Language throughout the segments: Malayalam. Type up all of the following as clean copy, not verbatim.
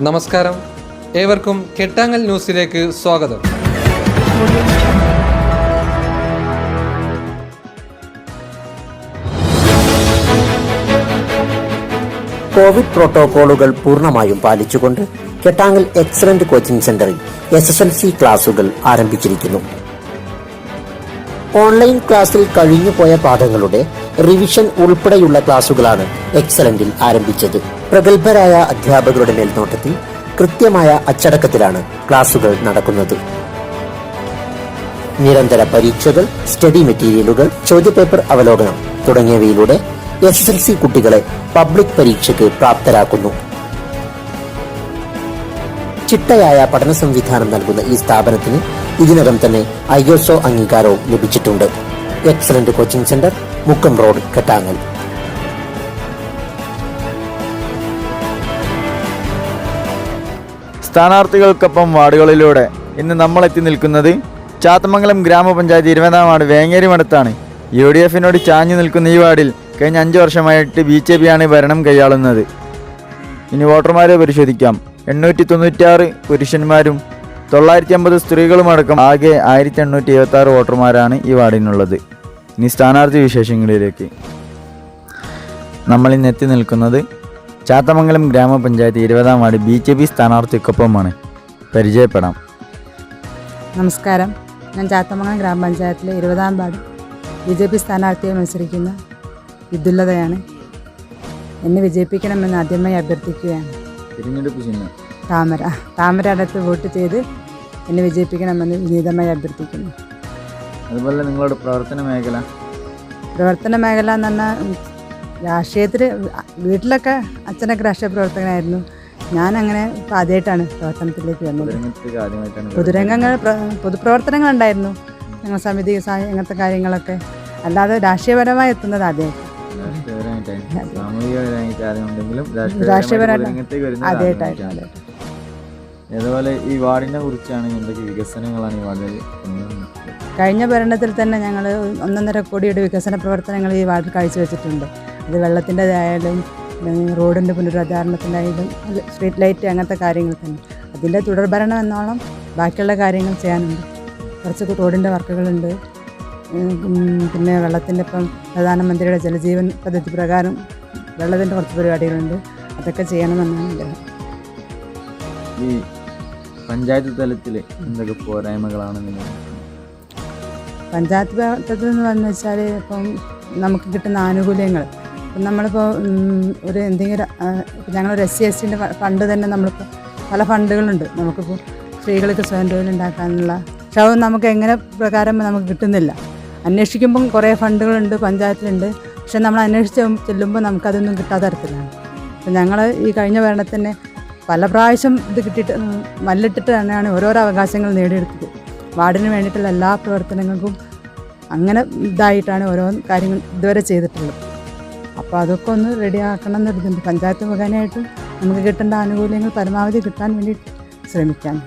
നമസ്കാരം, ഏവർക്കും കെട്ടാങ്ങൽ ന്യൂസിലേക്ക് സ്വാഗതം. കോവിഡ് പ്രോട്ടോകോളുകൾ പൂർണ്ണമായും പാലിച്ചുകൊണ്ട് കെട്ടാങ്ങൽ എക്സലന്റ് കോച്ചിംഗ് സെന്ററിൽ SSLC ക്ലാസുകൾ ആരംഭിച്ചിരിക്കുന്നു. ഓൺലൈൻ ക്ലാസ്സിൽ കഴിഞ്ഞുപോയ പാഠങ്ങളുടെ റിവിഷൻ ഉൾപ്പെടെയുള്ള ക്ലാസുകളാണ് എക്സലന്റിൽ ആരംഭിച്ചത്. പ്രഗത്ഭരായ അധ്യാപകരുടെ മേൽനോട്ടത്തിൽ കൃത്യമായ അച്ചടക്കത്തിലാണ് ക്ലാസുകൾ നടക്കുന്നത്. നിരന്തര പരീക്ഷകൾ, സ്റ്റഡി മെറ്റീരിയലുകൾ, ചോദ്യപേപ്പർ അവലോകനം തുടങ്ങിയവയിലൂടെ SSLC കുട്ടികളെ പബ്ലിക് പരീക്ഷയ്ക്ക് പ്രാപ്തരാക്കുന്നു. ചിട്ടയായ പഠന സംവിധാനം നൽകുന്ന ഈ സ്ഥാപനത്തിന് ഇതിനകം തന്നെ ISO അംഗീകാരവും ലഭിച്ചിട്ടുണ്ട്. Excellent coaching centre, Mukkam road, Kettangal. സ്ഥാനാർത്ഥികൾക്കൊപ്പം വാർഡുകളിലൂടെ ഇന്ന് നമ്മൾ എത്തി നിൽക്കുന്നത് ചാത്തമംഗലം ഗ്രാമപഞ്ചായത്ത് 20-ാം വാർഡ് വേങ്ങേരി മഠത്താണ്. UDF-നോട് ചാഞ്ഞു നിൽക്കുന്ന ഈ വാർഡിൽ കഴിഞ്ഞ 5 വർഷമായിട്ട് BJP ആണ് ഭരണം കൈയാളുന്നത്. ഇനി വോട്ടർമാരെ പരിശോധിക്കാം. 896 പുരുഷന്മാരും 950 സ്ത്രീകളുമടക്കം ആകെ 1876 വോട്ടർമാരാണ് ഈ വാർഡിനുള്ളത്. ഇനി സ്ഥാനാർത്ഥി വിശേഷങ്ങളിലേക്ക്. നമ്മൾ ഇന്ന് എത്തി നിൽക്കുന്നത് ചാത്തമംഗലം ഗ്രാമപഞ്ചായത്ത് 20-ാം വാർഡ് BJP സ്ഥാനാർത്ഥിക്കൊപ്പമാണ്. പരിചയപ്പെടാം. നമസ്കാരം, ഞാൻ ചാത്തമംഗലം ഗ്രാമപഞ്ചായത്തിലെ 20-ാം വാർഡ് BJP സ്ഥാനാർത്ഥിയെ മത്സരിക്കുന്ന വിദുല്ലതയാണ്. എന്നെ വിജയിപ്പിക്കണമെന്ന് ആദ്യമായി അഭ്യർത്ഥിക്കുകയാണ്. തിരഞ്ഞെടുപ്പ് ചിഹ്നം താമര അടുത്ത് വോട്ട് ചെയ്ത് എന്നെ വിജയിപ്പിക്കണമെന്ന് വിനീതമായി അഭ്യർത്ഥിക്കുന്നു. അതുപോലെ നിങ്ങളുടെ പ്രവർത്തന മേഖല എന്ന് പറഞ്ഞാൽ രാഷ്ട്രീയത്തിൽ വീട്ടിലൊക്കെ അച്ഛനൊക്കെ രാഷ്ട്രീയ പ്രവർത്തകനായിരുന്നു. ഞാനങ്ങനെ ഇപ്പോൾ ആദ്യമായിട്ടാണ് പ്രവർത്തനത്തിലേക്ക് വന്നത്. പൊതുരംഗങ്ങൾ പൊതുപ്രവർത്തനങ്ങളുണ്ടായിരുന്നു, ഞങ്ങൾ സമിതി അങ്ങനത്തെ കാര്യങ്ങളൊക്കെ, അല്ലാതെ രാഷ്ട്രീയപരമായി എത്തുന്നത് ആദ്യമായിട്ട്. അതുപോലെ ഈ വാർഡിനെ കുറിച്ചാണ് എന്തൊക്കെ വികസനങ്ങളാണ് ഈ വാർഡിൽ? കഴിഞ്ഞ ഭരണത്തിൽ തന്നെ ഞങ്ങൾ 1.5 കോടിയുടെ വികസന പ്രവർത്തനങ്ങൾ ഈ വാർഡിൽ കാഴ്ചവെച്ചിട്ടുണ്ട്. അത് വെള്ളത്തിൻ്റെതായാലും റോഡിൻ്റെ പുനരുദ്ധാരണത്തിനായാലും സ്ട്രീറ്റ് ലൈറ്റ് അങ്ങനത്തെ കാര്യങ്ങൾ തന്നെ. അതിൻ്റെ തുടർഭരണം എന്നോളം ബാക്കിയുള്ള കാര്യങ്ങൾ ചെയ്യാനുണ്ട്. കുറച്ച് റോഡിൻ്റെ വർക്കുകളുണ്ട്. പിന്നെ വെള്ളത്തിൻ്റെ ഇപ്പം പ്രധാനമന്ത്രിയുടെ ജലജീവൻ പദ്ധതി പ്രകാരം വെള്ളത്തിൻ്റെ കുറച്ച് പരിപാടികളുണ്ട്. അതൊക്കെ ചെയ്യണമെന്നാണ് ആഗ്രഹം. ഈ പഞ്ചായത്ത് തലത്തിൽ എന്തൊക്കെ പോരായ്മകളാണ് പഞ്ചായത്ത് തലത്തിൽ എന്ന് പറഞ്ഞു വെച്ചാൽ ഇപ്പം നമുക്ക് കിട്ടുന്ന ആനുകൂല്യങ്ങൾ, ഇപ്പം നമ്മളിപ്പോൾ ഒരു എന്തെങ്കിലും ഞങ്ങളൊരു SC/ST ഫണ്ട് തന്നെ നമ്മളിപ്പോൾ പല ഫണ്ടുകളുണ്ട്. നമുക്കിപ്പോൾ സ്ത്രീകൾക്ക് സ്വയം തൊഴിലുണ്ടാക്കാനുള്ള, പക്ഷെ അത് നമുക്ക് എങ്ങനെ പ്രകാരം നമുക്ക് കിട്ടുന്നില്ല. അന്വേഷിക്കുമ്പം കുറേ ഫണ്ടുകളുണ്ട്, പഞ്ചായത്തിലുണ്ട്, പക്ഷെ നമ്മൾ അന്വേഷിച്ച് ചെല്ലുമ്പോൾ നമുക്കതൊന്നും കിട്ടാത്ത തരത്തിലാണ്. അപ്പം ഞങ്ങൾ ഈ കഴിഞ്ഞ ഭരണത്തിന് പല പ്രാവശ്യം ഇത് കിട്ടിയിട്ട് മല്ലിട്ടിട്ട് തന്നെയാണ് ഓരോരോ അവകാശങ്ങൾ നേടിയെടുത്തത്. വാർഡിന് വേണ്ടിയിട്ടുള്ള എല്ലാ പ്രവർത്തനങ്ങൾക്കും അങ്ങനെ ഇതായിട്ടാണ് ഓരോ കാര്യങ്ങൾ ഇതുവരെ ചെയ്തിട്ടുള്ളത്. അപ്പോൾ അതൊക്കെ ഒന്ന് റെഡിയാക്കണം എന്നൊരിതുണ്ട്. പഞ്ചായത്ത് മുഖേനയായിട്ടും നമുക്ക് കിട്ടേണ്ട ആനുകൂല്യങ്ങൾ പരമാവധി കിട്ടാൻ വേണ്ടി ശ്രമിക്കാം.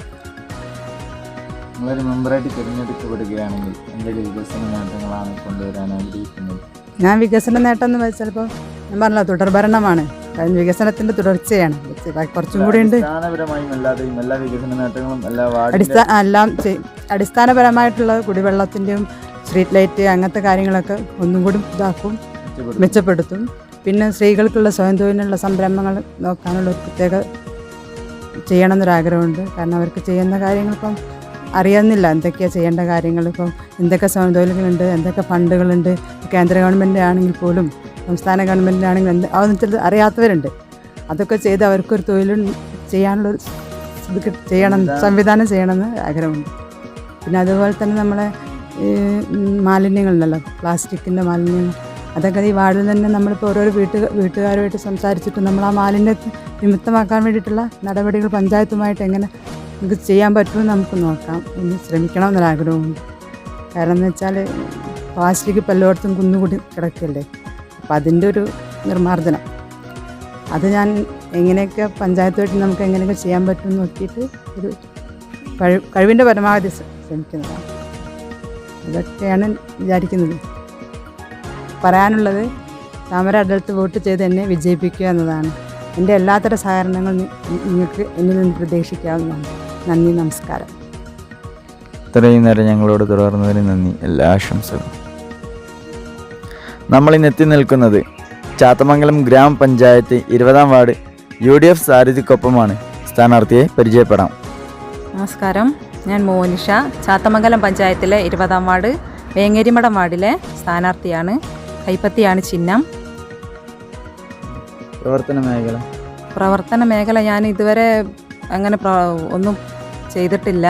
നിങ്ങളൊരു മെമ്പറായിട്ട് തിരഞ്ഞെടുക്കപ്പെടുകയാണെങ്കിൽ എന്തൊക്കെ വികസന നേട്ടങ്ങളാണ് കൊണ്ടുവരാൻ ആഗ്രഹിക്കുന്നത്? ഞാൻ വികസന നേട്ടം എന്ന് വെച്ചാൽ ഇപ്പോൾ ഞാൻ പറഞ്ഞല്ലോ, തുടർഭരണമാണ്, വികസനത്തിൻ്റെ തുടർച്ചയാണ്. കുറച്ചും കൂടി ഉണ്ട്. അടിസ്ഥാനപരമായിട്ടുള്ള കുടിവെള്ളത്തിൻ്റെയും സ്ട്രീറ്റ് ലൈറ്റ് അങ്ങനത്തെ കാര്യങ്ങളൊക്കെ ഒന്നും കൂടി ഇതാക്കും, മെച്ചപ്പെടുത്തും. പിന്നെ സ്ത്രീകൾക്കുള്ള സ്വയം തൊഴിലിനുള്ള സംരംഭങ്ങൾ നോക്കാനുള്ള ഒരു പ്രത്യേക ചെയ്യണമെന്നൊരാഗ്രഹമുണ്ട്. കാരണം അവർക്ക് ചെയ്യുന്ന കാര്യങ്ങൾ ഇപ്പം അറിയുന്നില്ല, എന്തൊക്കെയാണ് ചെയ്യേണ്ട കാര്യങ്ങൾ. ഇപ്പം എന്തൊക്കെ സ്വയം തൊഴിലുകളുണ്ട്, എന്തൊക്കെ ഫണ്ടുകളുണ്ട്. കേന്ദ്ര ഗവൺമെൻറ് ആണെങ്കിൽ പോലും സംസ്ഥാന ഗവൺമെൻറ്റിനാണെങ്കിൽ അതൊന്നും അറിയാത്തവരുണ്ട്. അതൊക്കെ ചെയ്ത് അവർക്കൊരു തൊഴിൽ ചെയ്യാനുള്ളൊരു ഇത് ചെയ്യണം, സംവിധാനം ചെയ്യണമെന്ന് ആഗ്രഹമുണ്ട്. പിന്നെ അതുപോലെ തന്നെ നമ്മളെ മാലിന്യങ്ങളുണ്ടല്ലോ, പ്ലാസ്റ്റിക്കിൻ്റെ മാലിന്യങ്ങൾ, അതൊക്കെ ഈ വാർഡിൽ തന്നെ നമ്മളിപ്പോൾ ഓരോരോ വീട്ടുകാരുമായിട്ട് സംസാരിച്ചിട്ട് നമ്മൾ ആ മാലിന്യത്തെ വിമുക്തമാക്കാൻ വേണ്ടിയിട്ടുള്ള നടപടികൾ പഞ്ചായത്തുമായിട്ട് എങ്ങനെ നമുക്ക് ചെയ്യാൻ പറ്റുമെന്ന് നമുക്ക് നോക്കാം, ഒന്ന് ശ്രമിക്കണം എന്നൊരാഗ്രഹമുണ്ട്. കാരണം എന്ന് വെച്ചാൽ പ്ലാസ്റ്റിക് ഇപ്പോൾ എല്ലായിടത്തും കുന്നുകൂടി കിടക്കല്ലേ. അപ്പം അതിൻ്റെ ഒരു നിർമ്മാർജ്ജനം, അത് ഞാൻ എങ്ങനെയൊക്കെ പഞ്ചായത്തുമായിട്ട് നമുക്ക് എങ്ങനെയൊക്കെ ചെയ്യാൻ പറ്റുമെന്ന് നോക്കിയിട്ട് ഒരു കഴിവിൻ്റെ പരമാവധി ശ്രമിക്കുന്നതാണ്. അതൊക്കെയാണ് വിചാരിക്കുന്നത്. പറയാനുള്ളത്, താമര അടുത്ത് വോട്ട് ചെയ്ത് എന്നെ വിജയിപ്പിക്കുക എന്നതാണ്. എൻ്റെ എല്ലാത്തരം സഹകരണങ്ങൾ നിങ്ങൾക്ക് എന്നിൽ നിന്ന് പ്രതീക്ഷിക്കാവുന്നതാണ്. നന്ദി, നമസ്കാരം. ഇത്രയും നേരം ഞങ്ങളോട് തുടർന്നതിന് നന്ദി. എല്ലാ ആശംസകളും. നമ്മളിന്ന് എത്തി നിൽക്കുന്നത് ചാത്തമംഗലം ഗ്രാമപഞ്ചായത്ത് 20-ാം വാർഡ് UDF സാരഥിക്കൊപ്പമാണ്. സ്ഥാനാർത്ഥിയെ പരിചയപ്പെടാം. നമസ്കാരം, ഞാൻ മോനിഷ. ചാത്തമംഗലം പഞ്ചായത്തിലെ 20-ാം വാർഡ് വേങ്ങേരിമഠം വാർഡിലെ സ്ഥാനാർത്ഥിയാണ്. കൈപ്പത്തിയാണ് ചിഹ്നം. പ്രവർത്തന മേഖല ഞാൻ ഇതുവരെ അങ്ങനെ ഒന്നും ചെയ്തിട്ടില്ല.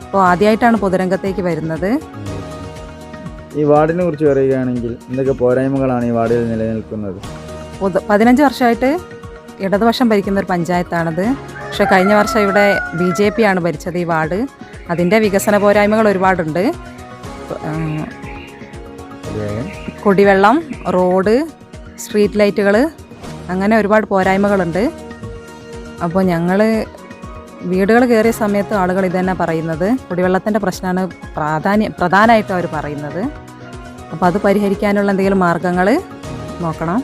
അപ്പോൾ ആദ്യമായിട്ടാണ് പൊതുരംഗത്തേക്ക് വരുന്നത്. ഈ വാർഡിനെ കുറിച്ച് പറയുകയാണെങ്കിൽ എന്തൊക്കെ പോരായ്മകളാണ് ഈ വാർഡിൽ നിലനിൽക്കുന്നത്? 15 വർഷമായിട്ട് ഇടതുപക്ഷം ഭരിക്കുന്ന ഒരു പഞ്ചായത്താണത്. പക്ഷേ കഴിഞ്ഞ വർഷം ഇവിടെ BJP ആണ് ഭരിച്ചത് ഈ വാർഡ്. അതിൻ്റെ വികസന പോരായ്മകൾ ഒരുപാടുണ്ട്. കുടിവെള്ളം, റോഡ്, സ്ട്രീറ്റ് ലൈറ്റുകൾ, അങ്ങനെ ഒരുപാട് പോരായ്മകളുണ്ട്. അപ്പോൾ ഞങ്ങൾ വീടുകൾ കയറിയ സമയത്ത് ആളുകൾ ഇതുതന്നെ പറയുന്നത്, കുടിവെള്ളത്തിൻ്റെ പ്രശ്നമാണ് പ്രധാനമായിട്ടും അവർ പറയുന്നത്. അപ്പോൾ അത് പരിഹരിക്കാനുള്ള എന്തെങ്കിലും മാർഗങ്ങൾ നോക്കണം.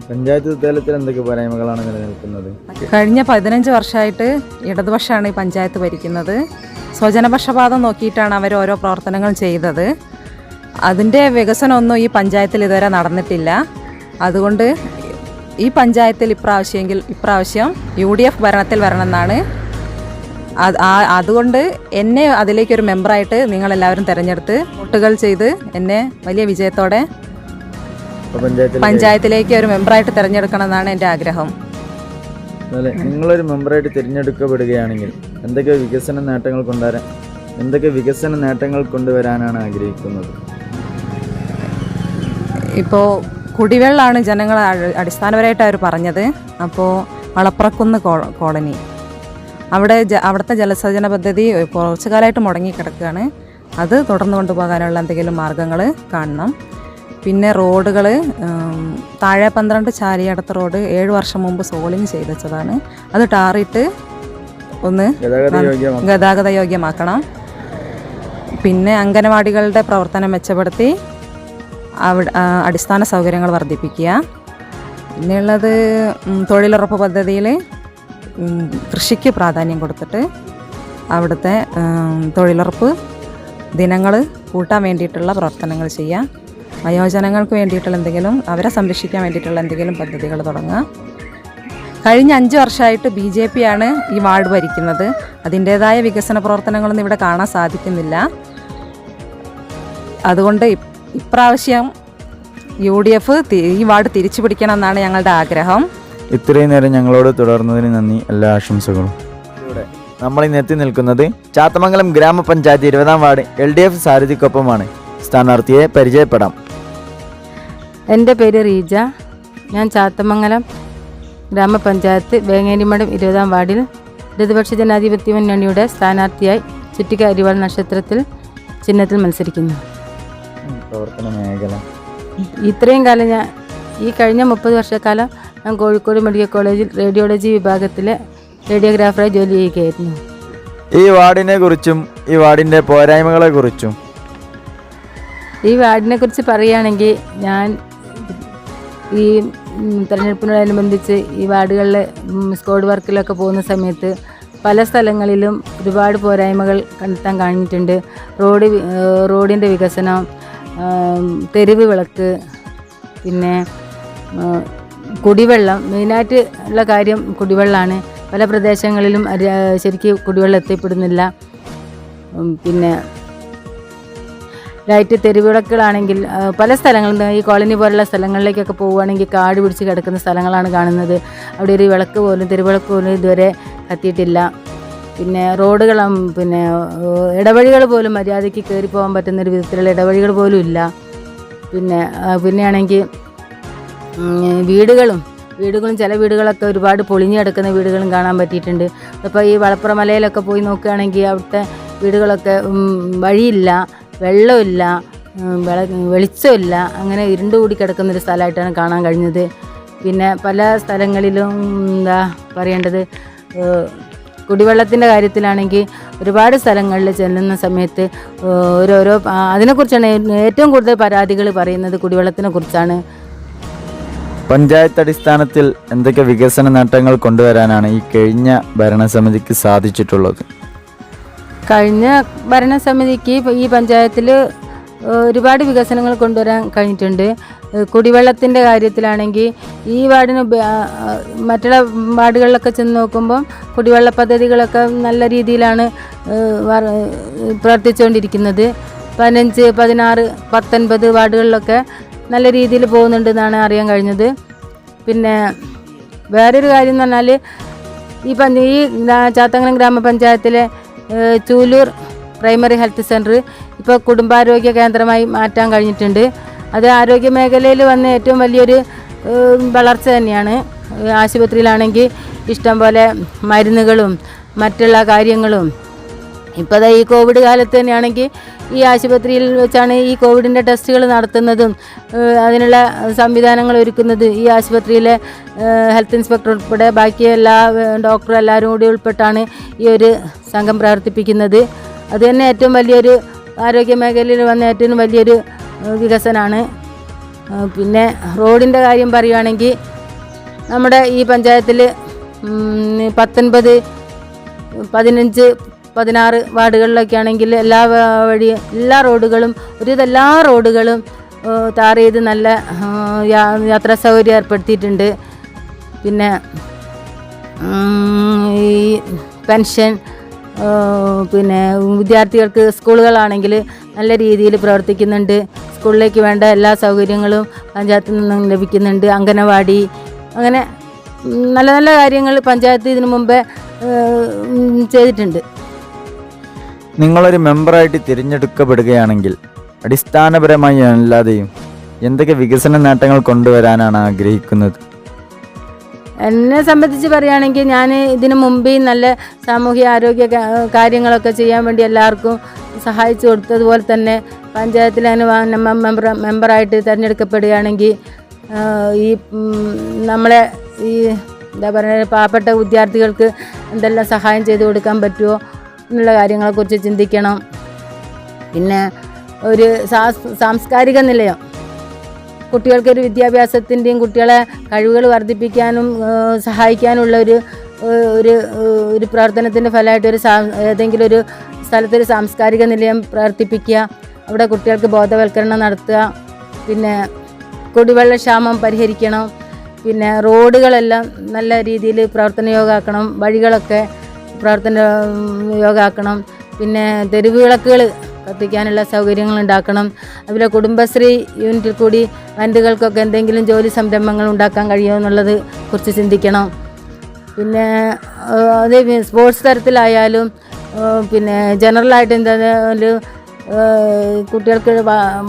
പഞ്ചായത്ത് തലത്തിൽ എന്തൊക്കെ പോരായ്മകളാണ് നിലനിൽക്കുന്നത്? കഴിഞ്ഞ 15 വർഷമായിട്ട് ഇടതുപക്ഷമാണ് ഈ പഞ്ചായത്ത് ഭരിക്കുന്നത്. സ്വജനപക്ഷപാതം നോക്കിയിട്ടാണ് അവർ ഓരോ പ്രവർത്തനങ്ങൾ ചെയ്തത്. അതിൻ്റെ വികസനമൊന്നും ഈ പഞ്ചായത്തിൽ ഇതുവരെ നടന്നിട്ടില്ല. അതുകൊണ്ട് ഈ പഞ്ചായത്തിൽ ഇപ്രാവശ്യം UDF ഭരണത്തിൽ വരണമെന്നാണ്. അതുകൊണ്ട് എന്നെ അതിലേക്കൊരു മെമ്പറായിട്ട് നിങ്ങളെല്ലാവരും തിരഞ്ഞെടുത്ത് വോട്ടുകൾ ചെയ്ത് എന്നെ വലിയ വിജയത്തോടെ പഞ്ചായത്തിലേക്ക് ഒരു മെമ്പറായിട്ട് തിരഞ്ഞെടുക്കണമെന്നാണ് എൻ്റെ ആഗ്രഹം. നിങ്ങളൊരു മെമ്പറായിട്ട് തിരഞ്ഞെടുക്കപ്പെടുകയാണെങ്കിൽ എന്തൊക്കെ വികസന നേട്ടങ്ങൾ കൊണ്ടുവരാനാണ് ആഗ്രഹിക്കുന്നത്? ഇപ്പോൾ കുടിവെള്ളമാണ് ജനങ്ങൾ അടിസ്ഥാനപരമായിട്ട് അവർ പറഞ്ഞത്. അപ്പോൾ വളപ്രക്കുന്ന് കോളനി അവിടുത്തെ ജലസേചന പദ്ധതി കുറച്ചു കാലമായിട്ട് മുടങ്ങിക്കിടക്കുകയാണ്. അത് തുടർന്ന് കൊണ്ടുപോകാനുള്ള എന്തെങ്കിലും മാർഗ്ഗങ്ങൾ കാണണം. പിന്നെ റോഡുകൾ, താഴെ 12 ചാലിയടത്ത റോഡ് 7 വർഷം മുമ്പ് സോളിങ് ചെയ്ത് വെച്ചതാണ്. അത് ടാറിട്ട് ഒന്ന് ഗതാഗത യോഗ്യമാക്കണം. പിന്നെ അംഗനവാടികളുടെ പ്രവർത്തനം മെച്ചപ്പെടുത്തി അടിസ്ഥാന സൗകര്യങ്ങൾ വർദ്ധിപ്പിക്കുക. പിന്നെയുള്ളത് തൊഴിലുറപ്പ് പദ്ധതിയിൽ കൃഷിക്ക് പ്രാധാന്യം കൊടുത്തിട്ട് അവിടുത്തെ തൊഴിലുറപ്പ് ദിനങ്ങൾ കൂട്ടാൻ വേണ്ടിയിട്ടുള്ള പ്രവർത്തനങ്ങൾ ചെയ്യുക. വയോജനങ്ങൾക്ക് വേണ്ടിയിട്ടുള്ള എന്തെങ്കിലും, അവരെ സംരക്ഷിക്കാൻ വേണ്ടിയിട്ടുള്ള എന്തെങ്കിലും പദ്ധതികൾ തുടങ്ങുക. കഴിഞ്ഞ 5 വർഷമായിട്ട് BJP ആണ് ഈ വാർഡ് ഭരിക്കുന്നത്. അതിൻ്റേതായ വികസന പ്രവർത്തനങ്ങളൊന്നും ഇവിടെ കാണാൻ സാധിക്കുന്നില്ല. അതുകൊണ്ട് ഇപ്രാവശ്യം UDF ഈ വാർഡ് തിരിച്ചു പിടിക്കണം എന്നാണ് ഞങ്ങളുടെ ആഗ്രഹം. ഇത്രയും നേരം ഞങ്ങളോട് തുടർന്നതിന് നന്ദി. എല്ലാ ആശംസകളും. നമ്മളിന്ന് എത്തി നിൽക്കുന്നത് ചാത്തമംഗലം ഗ്രാമപഞ്ചായത്ത് 20-ാം വാർഡ് LDF സാരഥിക്കൊപ്പമാണ്. സ്ഥാനാർത്ഥിയെ പരിചയപ്പെടാം. എൻ്റെ പേര് റീജ. ഞാൻ ചാത്തമംഗലം ഗ്രാമപഞ്ചായത്ത് വേങ്ങേരിമഠം 20-ാം വാർഡിൽ ഇടതുപക്ഷ ജനാധിപത്യ മുന്നണിയുടെ സ്ഥാനാർത്ഥിയായി ചുറ്റിക അരിവാൾ നക്ഷത്രത്തിൽ ചിഹ്നത്തിൽ മത്സരിക്കുന്നു. പ്രവർത്തന മേഖല ഇത്രയും കാലം ഈ കഴിഞ്ഞ 30 വർഷക്കാലം ഞാൻ കോഴിക്കോട് മെഡിക്കൽ കോളേജിൽ റേഡിയോളജി വിഭാഗത്തിലെ റേഡിയോഗ്രാഫറായി ജോലി ചെയ്യുകയായിരുന്നു. ഈ വാർഡിനെ കുറിച്ചും ഈ വാർഡിൻ്റെ പോരായ്മകളെ കുറിച്ചും ഈ വാർഡിനെ കുറിച്ച് പറയുകയാണെങ്കിൽ, ഞാൻ ഈ തെരഞ്ഞെടുപ്പിനോടനുബന്ധിച്ച് ഈ വാർഡുകളിൽ സ്ക്വാഡ് വർക്കിലൊക്കെ പോകുന്ന സമയത്ത് പല സ്ഥലങ്ങളിലും ഒരുപാട് പോരായ്മകൾ കണ്ടെത്താൻ കഴിഞ്ഞിട്ടുണ്ട്. റോഡിൻ്റെ വികസനം, തെരുവ് വിളക്ക്, പിന്നെ കുടിവെള്ളം. മെയിനായിട്ട് ഉള്ള കാര്യം കുടിവെള്ളമാണ്. പല പ്രദേശങ്ങളിലും ശരിക്കും കുടിവെള്ളം എത്തിപ്പെടുന്നില്ല. പിന്നെ ലൈറ്റ്, തെരുവിളക്കുകളാണെങ്കിൽ പല സ്ഥലങ്ങളിൽ, ഈ കോളനി പോലുള്ള സ്ഥലങ്ങളിലേക്കൊക്കെ പോവുകയാണെങ്കിൽ കാട് പിടിച്ച് കിടക്കുന്ന സ്ഥലങ്ങളാണ് കാണുന്നത്. അവിടെ ഒരു വിളക്ക് പോലും, തെരുവിളക്ക് പോലും ഇതുവരെ കത്തിയിട്ടില്ല. പിന്നെ റോഡുകളും, പിന്നെ ഇടവഴികൾ പോലും മര്യാദയ്ക്ക് കയറി പോകാൻ പറ്റുന്നൊരു വിധത്തിലുള്ള ഇടവഴികൾ പോലും ഇല്ല. പിന്നെയാണെങ്കിൽ വീടുകളും ചില വീടുകളൊക്കെ ഒരുപാട് പൊളിഞ്ഞു കിടക്കുന്ന വീടുകളും കാണാൻ പറ്റിയിട്ടുണ്ട്. അപ്പോൾ ഈ വളപ്പുറ മലയിലൊക്കെ പോയി നോക്കുകയാണെങ്കിൽ അവിടുത്തെ വീടുകളൊക്കെ വഴിയില്ല, വെള്ളമില്ല, വെളിച്ചമില്ല, അങ്ങനെ ഇരുണ്ടുകൂടി കിടക്കുന്നൊരു സ്ഥലമായിട്ടാണ് കാണാൻ കഴിഞ്ഞത്. പിന്നെ പല സ്ഥലങ്ങളിലും എന്താ പറയേണ്ടത്, കുടിവെള്ളത്തിൻ്റെ കാര്യത്തിലാണെങ്കിൽ ഒരുപാട് സ്ഥലങ്ങളിൽ ചെല്ലുന്ന സമയത്ത് അതിനെക്കുറിച്ചാണ് ഏറ്റവും കൂടുതൽ പരാതികൾ പറയുന്നത്, കുടിവെള്ളത്തിനെ കുറിച്ചാണ്. പഞ്ചായത്ത് അടിസ്ഥാനത്തിൽ എന്തൊക്കെ വികസന നേട്ടങ്ങൾ കൊണ്ടുവരാനാണ് ഈ കഴിഞ്ഞ ഭരണസമിതിക്ക് സാധിച്ചിട്ടുള്ളത്? കഴിഞ്ഞ ഭരണസമിതിക്ക് ഈ പഞ്ചായത്തിൽ ഒരുപാട് വികസനങ്ങൾ കൊണ്ടുവരാൻ കഴിഞ്ഞിട്ടുണ്ട്. കുടിവെള്ളത്തിൻ്റെ കാര്യത്തിലാണെങ്കിൽ ഈ വാർഡിന് മറ്റുള്ള വാർഡുകളിലൊക്കെ ചെന്ന് നോക്കുമ്പം കുടിവെള്ള പദ്ധതികളൊക്കെ നല്ല രീതിയിലാണ് പ്രവർത്തിച്ചുകൊണ്ടിരിക്കുന്നത്. 15, 16, 19 വാർഡുകളിലൊക്കെ നല്ല രീതിയിൽ പോകുന്നുണ്ടെന്നാണ് അറിയാൻ കഴിഞ്ഞത്. പിന്നെ വേറൊരു കാര്യം എന്ന് പറഞ്ഞാൽ ഈ ചാത്തമംഗലം ഗ്രാമപഞ്ചായത്തിലെ ചൂലൂർ പ്രൈമറി ഹെൽത്ത് സെൻറ്റർ ഇപ്പോൾ കുടുംബാരോഗ്യ കേന്ദ്രമായി മാറ്റാൻ കഴിഞ്ഞിട്ടുണ്ട്. അത് ആരോഗ്യ മേഖലയിൽ വന്ന ഏറ്റവും വലിയൊരു വളർച്ച തന്നെയാണ്. ആശുപത്രിയിലാണെങ്കിൽ ഇഷ്ടം പോലെ മരുന്നുകളും മറ്റുള്ള കാര്യങ്ങളും ഇപ്പോൾ ഈ കോവിഡ് കാലത്ത് തന്നെയാണെങ്കിൽ ഈ ആശുപത്രിയിൽ വെച്ചാണ് ഈ കോവിഡിൻ്റെ ടെസ്റ്റുകൾ നടത്തുന്നതും അതിനുള്ള സംവിധാനങ്ങൾ ഒരുക്കുന്നത് ഈ ആശുപത്രിയിലെ ഹെൽത്ത് ഇൻസ്പെക്ടർ ഉൾപ്പെടെ ബാക്കി എല്ലാ ഡോക്ടറും എല്ലാവരും കൂടി ഉൾപ്പെട്ടാണ് ഈ ഒരു സംഘം പ്രവർത്തിപ്പിക്കുന്നത്. അത് തന്നെ ഏറ്റവും വലിയൊരു ആരോഗ്യ മേഖലയിൽ വന്ന ഏറ്റവും വലിയൊരു വികസനമാണ്. പിന്നെ റോഡിൻ്റെ കാര്യം പറയുകയാണെങ്കിൽ നമ്മുടെ ഈ പഞ്ചായത്തിൽ 19, 15, 16 വാർഡുകളിലൊക്കെ ആണെങ്കിൽ എല്ലാ റോഡുകളും ടാർ ചെയ്ത് നല്ല യാത്രാ സൗകര്യം ഏർപ്പെടുത്തിയിട്ടുണ്ട്. പിന്നെ ഈ പെൻഷൻ, പിന്നെ വിദ്യാർത്ഥികൾക്ക് സ്കൂളുകളാണെങ്കിൽ നല്ല രീതിയിൽ പ്രവർത്തിക്കുന്നുണ്ട്. സ്കൂളിലേക്ക് വേണ്ട എല്ലാ സൗകര്യങ്ങളും പഞ്ചായത്തിൽ നിന്നും ലഭിക്കുന്നുണ്ട്. അംഗനവാടി, അങ്ങനെ നല്ല നല്ല കാര്യങ്ങൾ പഞ്ചായത്ത് ഇതിനു മുമ്പേ ചെയ്തിട്ടുണ്ട്. നിങ്ങളൊരു മെമ്പറായിട്ട് തിരഞ്ഞെടുക്കപ്പെടുകയാണെങ്കിൽ അടിസ്ഥാനപരമായി അല്ലാതെയും എന്തൊക്കെ വികസന നേട്ടങ്ങൾ കൊണ്ടുവരാനാണ് ആഗ്രഹിക്കുന്നത്? എന്നെ സംബന്ധിച്ച് പറയുകയാണെങ്കിൽ ഞാൻ ഇതിനു മുമ്പേ നല്ല സാമൂഹ്യ ആരോഗ്യ കാര്യങ്ങളൊക്കെ ചെയ്യാൻ വേണ്ടി എല്ലാവർക്കും സഹായിച്ചു കൊടുത്തതുപോലെ തന്നെ പഞ്ചായത്തിൽ മെമ്പറായിട്ട് തിരഞ്ഞെടുക്കപ്പെടുകയാണെങ്കിൽ ഈ നമ്മളെ ഈ എന്താ പറയുക പാവപ്പെട്ട വിദ്യാർത്ഥികൾക്ക് എന്തെല്ലാം സഹായം ചെയ്തു കൊടുക്കാൻ പറ്റുമോ എന്നുള്ള കാര്യങ്ങളെക്കുറിച്ച് ചിന്തിക്കണം. പിന്നെ ഒരു സാംസ്കാരിക നിലയം, കുട്ടികൾക്കൊരു വിദ്യാഭ്യാസത്തിൻ്റെയും കുട്ടികളെ കഴിവുകൾ വർദ്ധിപ്പിക്കാനും സഹായിക്കാനുള്ള ഒരു പ്രവർത്തനത്തിൻ്റെ ഫലമായിട്ട് ഏതെങ്കിലും ഒരു സ്ഥലത്തൊരു സാംസ്കാരിക നിലയം പ്രവർത്തിപ്പിക്കുക, അവിടെ കുട്ടികൾക്ക് ബോധവൽക്കരണം നടത്തുക. പിന്നെ കുടിവെള്ളക്ഷാമം പരിഹരിക്കണം. പിന്നെ റോഡുകളെല്ലാം നല്ല രീതിയിൽ പ്രവർത്തനയോഗ്യമാക്കണം, വഴികളൊക്കെ പ്രവർത്തനയോഗ്യമാക്കണം. പിന്നെ തെരുവ് വിളക്കുകൾ കത്തിക്കാനുള്ള സൗകര്യങ്ങൾ ഉണ്ടാക്കണം. അതുപോലെ കുടുംബശ്രീ യൂണിറ്റിൽ കൂടി വനിതകൾക്കൊക്കെ എന്തെങ്കിലും ജോലി സംരംഭങ്ങൾ ഉണ്ടാക്കാൻ കഴിയുമോ എന്നുള്ളത് കുറിച്ച് ചിന്തിക്കണം. പിന്നെ അത് സ്പോർട്സ് തരത്തിലായാലും പിന്നെ ജനറലായിട്ട് എന്തായാലും കുട്ടികൾക്ക്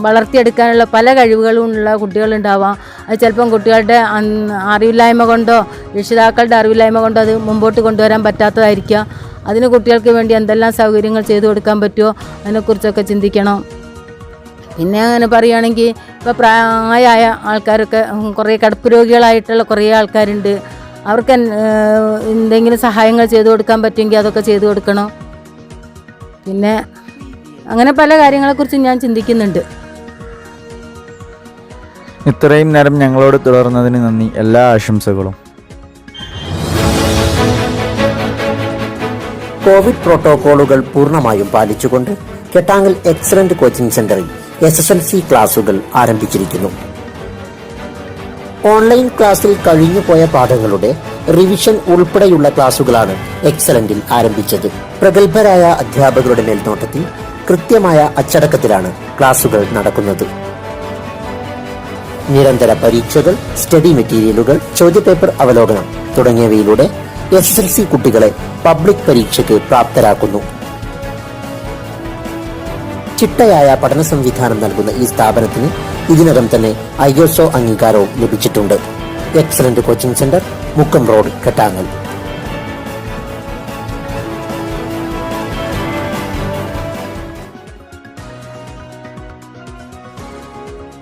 വളർത്തിയെടുക്കാനുള്ള പല കഴിവുകളും ഉള്ള കുട്ടികളുണ്ടാവാം. അത് ചിലപ്പം കുട്ടികളുടെ അറിവില്ലായ്മ കൊണ്ടോ രക്ഷിതാക്കളുടെ അറിവില്ലായ്മ കൊണ്ടോ അത് മുമ്പോട്ട് കൊണ്ടുവരാൻ പറ്റാത്തതായിരിക്കാം. അതിന് കുട്ടികൾക്ക് വേണ്ടി എന്തെല്ലാം സൗകര്യങ്ങൾ ചെയ്തു കൊടുക്കാൻ പറ്റുമോ അതിനെക്കുറിച്ചൊക്കെ ചിന്തിക്കണം. പിന്നെ അങ്ങനെ പറയുകയാണെങ്കിൽ ഇപ്പോൾ പ്രായമായ ആൾക്കാരൊക്കെ കുറേ കിടപ്പ് രോഗികളായിട്ടുള്ള കുറേ ആൾക്കാരുണ്ട്. അവർക്ക് എന്തെങ്കിലും സഹായങ്ങൾ ചെയ്തു കൊടുക്കാൻ പറ്റുമെങ്കിൽ അതൊക്കെ ചെയ്തു കൊടുക്കണം. പിന്നെ അങ്ങനെ പല കാര്യങ്ങളെക്കുറിച്ച് ഞാൻ ചിന്തിക്കുന്നുണ്ട്. ഇത്രയും നേരം ഞങ്ങളോട് തുടർന്നതിന് നന്ദി. എല്ലാ ആശംസകളും. കോവിഡ് പ്രോട്ടോകോളുകൾ പൂർണ്ണമായും പാലിച്ചുകൊണ്ട് കെട്ടാങ്ങൽ എക്സലന്റ് കോച്ചിംഗ് സെന്ററിൽ SSLC ക്ലാസുകൾ ആരംഭിച്ചിരിക്കുന്നു. ഓൺലൈൻ ക്ലാസ്സിൽ കഴിഞ്ഞുപോയ പാഠങ്ങളുടെ റിവിഷൻ ഉൾപ്പെടെയുള്ള ക്ലാസുകളാണ് എക്സലന്റിൽ ആരംഭിച്ചത്. പ്രഗത്ഭരായ അധ്യാപകരുടെ മേൽനോട്ടത്തിൽ കൃത്യമായ അച്ചടക്കത്തിലാണ് ക്ലാസുകൾ നടക്കുന്നത്. നിരന്തര പരീക്ഷകൾ, സ്റ്റഡി മെറ്റീരിയലുകൾ, ചോദ്യപേപ്പർ അവലോകനം തുടങ്ങിയവയിലൂടെ SSLC കുട്ടികളെ പബ്ലിക് പരീക്ഷയ്ക്ക് പ്രാപ്തരാക്കുന്നു. ചിട്ടയായ പഠന സംവിധാനം നൽകുന്ന ഈ സ്ഥാപനത്തിന് ഇതിനകം തന്നെ ISO അംഗീകാരവും ലഭിച്ചിട്ടുണ്ട്. Excellent coaching centre, Mukkam road, Kattangal.